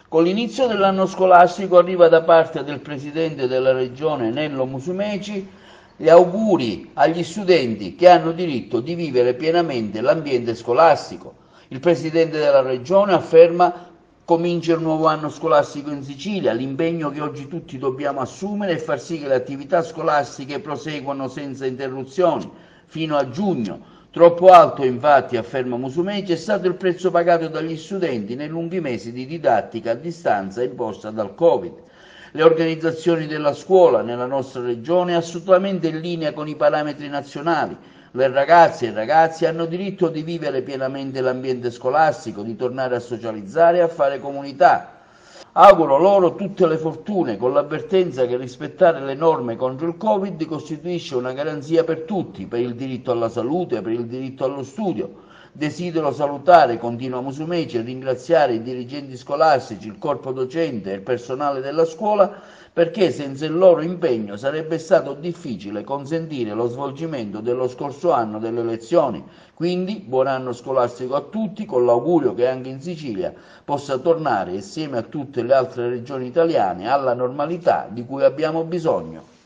Con l'inizio dell'anno scolastico arriva da parte del Presidente della Regione Nello Musumeci gli auguri agli studenti che hanno diritto di vivere pienamente l'ambiente scolastico. Il Presidente della Regione afferma: comincia il nuovo anno scolastico in Sicilia, l'impegno che oggi tutti dobbiamo assumere è far sì che le attività scolastiche proseguano senza interruzioni fino a giugno. Troppo alto, infatti, afferma Musumeci, è stato il prezzo pagato dagli studenti nei lunghi mesi di didattica a distanza imposta dal Covid. Le organizzazioni della scuola nella nostra regione assolutamente in linea con i parametri nazionali. Le ragazze e i ragazzi hanno diritto di vivere pienamente l'ambiente scolastico, di tornare a socializzare e a fare comunità. Auguro loro tutte le fortune, con l'avvertenza che rispettare le norme contro il Covid costituisce una garanzia per tutti, per il diritto alla salute, per il diritto allo studio. Desidero salutare, continua Musumeci, e ringraziare i dirigenti scolastici, il corpo docente e il personale della scuola, perché senza il loro impegno sarebbe stato difficile consentire lo svolgimento dello scorso anno delle lezioni. Quindi buon anno scolastico a tutti, con l'augurio che anche in Sicilia possa tornare, insieme a tutte le altre regioni italiane, alla normalità di cui abbiamo bisogno.